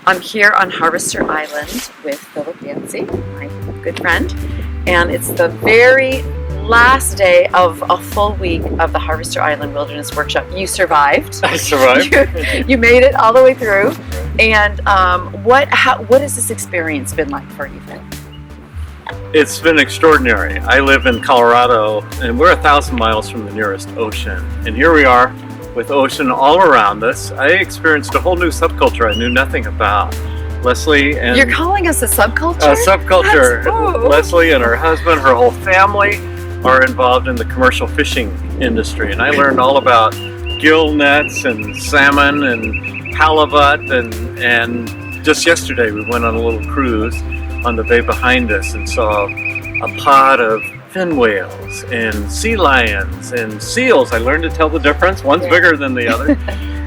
I'm here on Harvester Island with Philip Yancey, my good friend, and it's the very last day of a full week of the Harvester Island Wilderness Workshop. You survived. I survived. You made it all the way through. And what has this experience been like for you, Philip? It's been extraordinary. I live in Colorado, and we're 1,000 miles from the nearest ocean. And here we are with ocean all around us. I experienced a whole new subculture I knew nothing about. Leslie and... You're calling us a subculture? A subculture. That's Leslie and her husband, her whole family are involved in the commercial fishing industry. And I learned all about gill nets and salmon and halibut. And just yesterday we went on a little cruise on the bay behind us and saw a pod of fin whales and sea lions and seals. I learned to tell the difference. One's bigger than the other.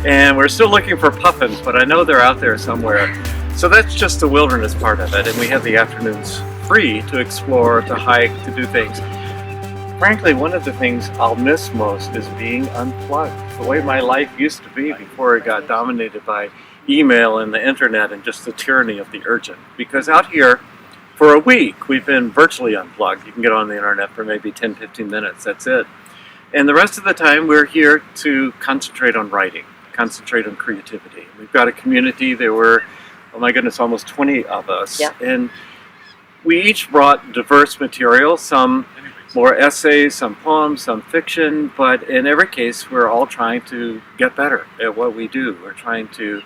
And we're still looking for puffins, but I know they're out there somewhere. So that's just the wilderness part of it. And we have the afternoons free to explore, to hike, to do things. Frankly, one of the things I'll miss most is being unplugged. The way my life used to be before it got dominated by email and the internet and just the tyranny of the urgent. Because out here, for a week, we've been virtually unplugged. You can get on the internet for maybe 10, 15 minutes, that's it. And the rest of the time, we're here to concentrate on writing, concentrate on creativity. We've got a community. There were, oh my goodness, almost 20 of us. Yeah. And we each brought diverse material, some more essays, some poems, some fiction, but in every case, we're all trying to get better at what we do. We're trying to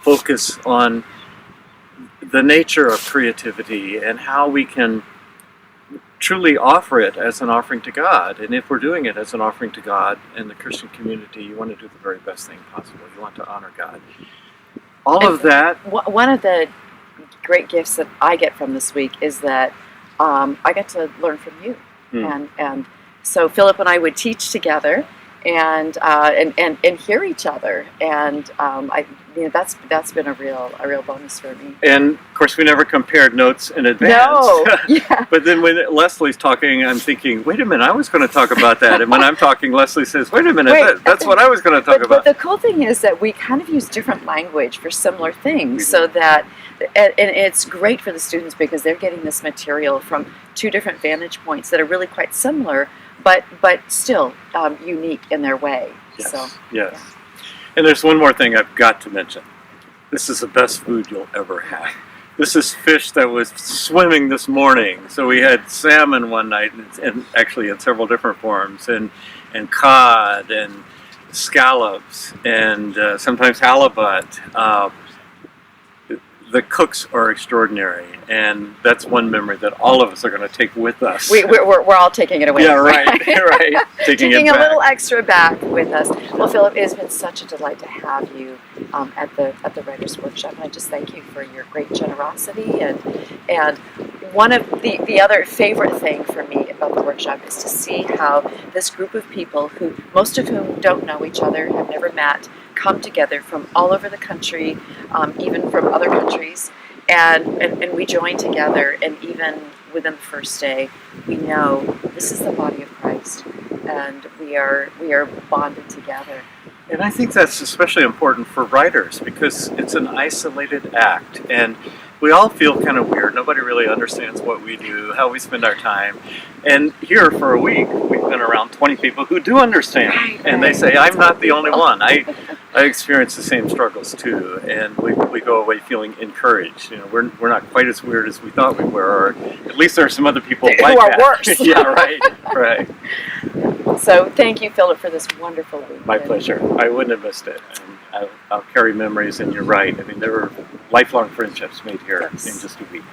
focus on the nature of creativity and how we can truly offer it as an offering to God. And if we're doing it as an offering to God in the Christian community, you want to do the very best thing possible. You want to honor God. All of that. One of the great gifts that I get from this week is that I get to learn from you. And so Philip and I would teach together and hear each other, and that's been a real bonus for me. And of course, we never compared notes in advance. No, yeah. But then when Leslie's talking, I'm thinking, wait a minute, I was going to talk about that. And when I'm talking, Leslie says, wait a minute, that's what I was going to talk about. But the cool thing is that we kind of use different language for similar things, so that, and it's great for the students because they're getting this material from two different vantage points that are really quite similar, but still unique in their way. Yes, so, yes. Yeah. And there's one more thing I've got to mention. This is the best food you'll ever have. This is fish that was swimming this morning. So we had salmon one night, and actually in several different forms, and cod, and scallops, and sometimes halibut. The cooks are extraordinary, and that's one memory that all of us are going to take with us. We're all taking it away. Yeah, right, right. Taking a back. little extra back with us. Well, Philip, it has been such a delight to have you at the Writers' Workshop, and I just thank you for your great generosity. And one of the other favorite thing for me about the workshop is to see how this group of people, who most of whom don't know each other, have never met, come together from all over the country, even from other countries, and we join together, and even within the first day, we know this is the body of Christ, and we are bonded together. And I think that's especially important for writers because it's an isolated act, and we all feel kind of weird. Nobody really understands what we do, how we spend our time. And here for a week, we've been around 20 people who do understand. And they say, I'm not the only one. I experience the same struggles too. And we go away feeling encouraged. You know, we're not quite as weird as we thought we were, or at least there are some other people like who are that. worse. Yeah, right, right. So thank you, Philip, for this wonderful week. My pleasure. I wouldn't have missed it. And I'll carry memories, and you're right. I mean, there were lifelong friendships made here in just a week.